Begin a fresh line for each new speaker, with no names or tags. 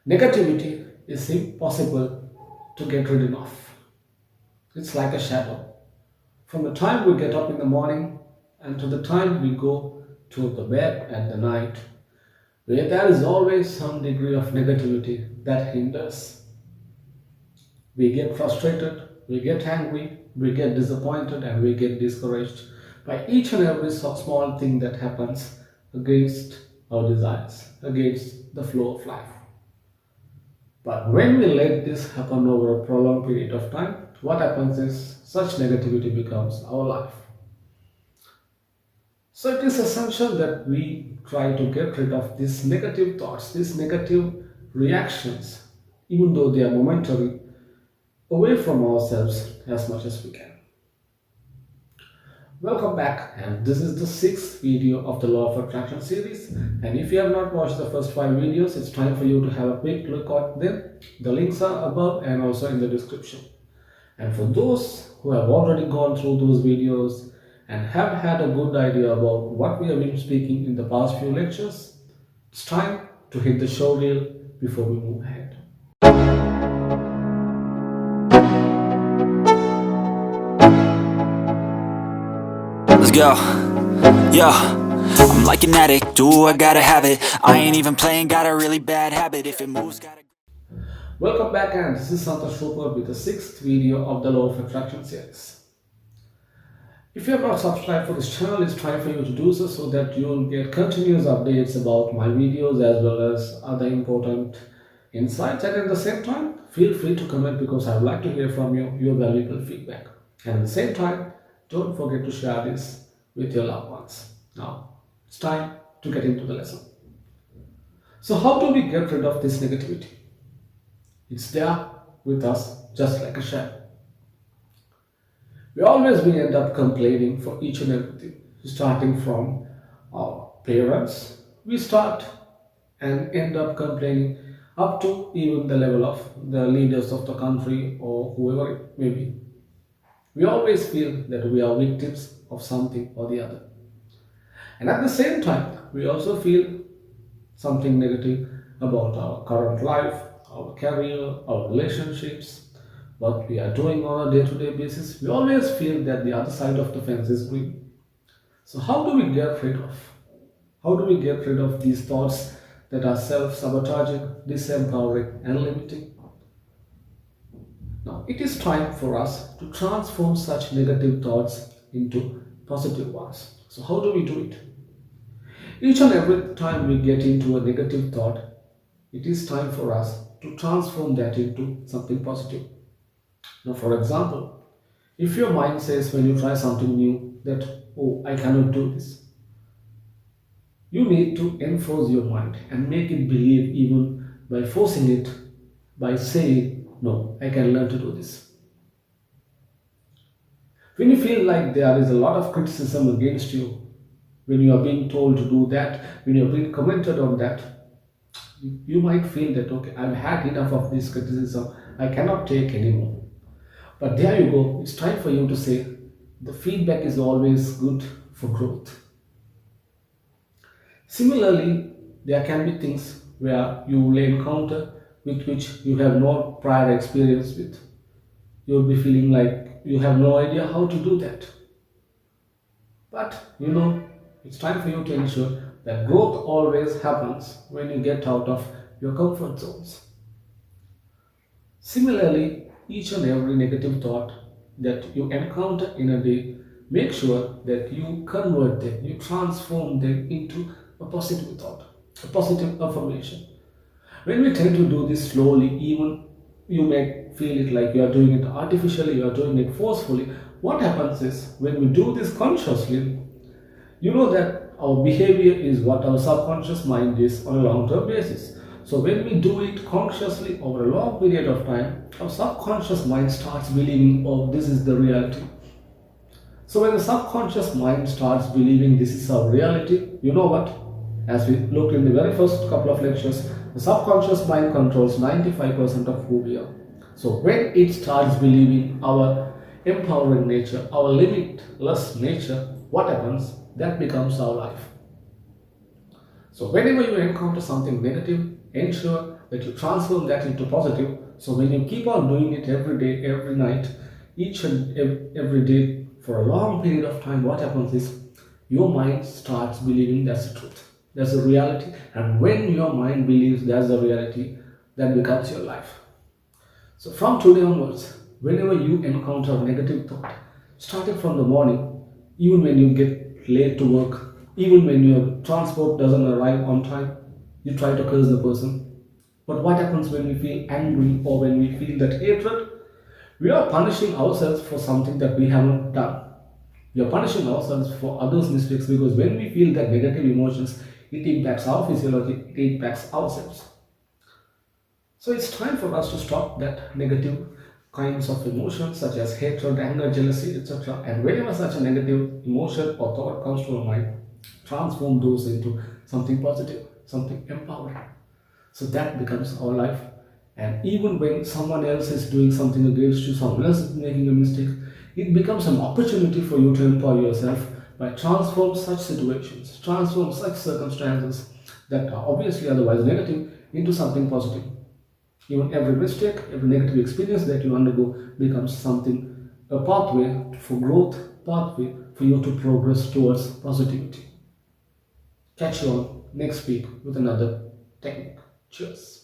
Negativity is impossible to get rid of. It's like a shadow. From the time we get up in the morning and to the time we go to the bed at the night, where there is always some degree of negativity that hinders. We get frustrated, we get angry, we get disappointed, and we get discouraged by each and every small thing that happens against our desires, against the flow of life. But when we let this happen over a prolonged period of time, what happens is such negativity becomes our life. So it is essential that we try to get rid of these negative thoughts, these negative reactions, even though they are momentary, away from ourselves as much as we can. Welcome back, and this is the sixth video of the Law of Attraction series. And if you have not watched the first five videos, it's time for you to have a quick look at them. The links are above and also in the description. And for those who have already gone through those videos and have had a good idea about what we have been speaking in the past few lectures, it's time to hit the show reel before we move ahead.
Let's go. Yo, I'm like an addict, do I gotta have it. I ain't even playing, got a really bad habit. If it moves, gotta.
Welcome back, and this is Santhosh Rupert with the sixth video of the Law of Attraction series. If you have not subscribed for this channel, it's time for you to do so that you will get continuous updates about my videos as well as other important insights. And at the same time, feel free to comment because I would like to hear from you your valuable feedback. And at the same time, don't forget to share this with your loved ones. Now, it's time to get into the lesson. So how do we get rid of this negativity? It's there with us just like a shadow. We end up complaining for each and everything, starting from our parents. We start and end up complaining up to even the level of the leaders of the country or whoever it may be. We always feel that we are victims of something or the other. And at the same time, we also feel something negative about our current life, our career, our relationships, what we are doing on a day-to-day basis. We always feel that the other side of the fence is green. So how do we get rid of? How do we get rid of these thoughts that are self-sabotaging, disempowering, and limiting? Now, it is time for us to transform such negative thoughts into positive ones. So how do we do it? Each and every time we get into a negative thought, it is time for us to transform that into something positive. Now, for example, if your mind says when you try something new that, oh, I cannot do this, you need to enforce your mind and make it believe even by forcing it, by saying, no, I can learn to do this. When you feel like there is a lot of criticism against you, when you are being told to do that, when you are being commented on that, you might feel that, okay, I've had enough of this criticism, I cannot take anymore. But there you go, it's time for you to say, the feedback is always good for growth. Similarly, there can be things where you will encounter with which you have no prior experience with. You will be feeling like you have no idea how to do that. But it's time for you to ensure that growth always happens when you get out of your comfort zones. Similarly, each and every negative thought that you encounter in a day, make sure that you convert them, you transform them into a positive thought, a positive affirmation. When we tend to do this slowly, even you may feel it like you are doing it artificially, you are doing it forcefully. What happens is when we do this consciously, you know that our behavior is what our subconscious mind is on a long-term basis. So when we do it consciously over a long period of time, our subconscious mind starts believing, oh, this is the reality. So when the subconscious mind starts believing this is our reality, you know what? As we looked in the very first couple of lectures, the subconscious mind controls 95% of who we are. So when it starts believing our empowering nature, our limitless nature, what happens? That becomes our life. So whenever you encounter something negative, ensure that you transform that into positive. So when you keep on doing it every day, every night, each and every day for a long period of time, what happens is your mind starts believing that's the truth, that's the reality. And when your mind believes that's the reality, that becomes your life. So from today onwards, whenever you encounter a negative thought, starting from the morning, even when you get late to work, even when your transport doesn't arrive on time, you try to curse the person. But what happens when we feel angry or when we feel that hatred? We are punishing ourselves for something that we haven't done. We are punishing ourselves for others' mistakes, because when we feel that negative emotions, it impacts our physiology, it impacts ourselves. So it's time for us to stop that negative kinds of emotions such as hatred, anger, jealousy, etc. And whenever such a negative emotion or thought comes to our mind, transform those into something positive, something empowering. So that becomes our life. And even when someone else is doing something against you, someone else is making a mistake, it becomes an opportunity for you to empower yourself by transform such situations, transform such circumstances that are obviously otherwise negative into something positive. Even every mistake, every negative experience that you undergo becomes something, a pathway for growth, pathway for you to progress towards positivity. Catch you on next week with another technique. Cheers.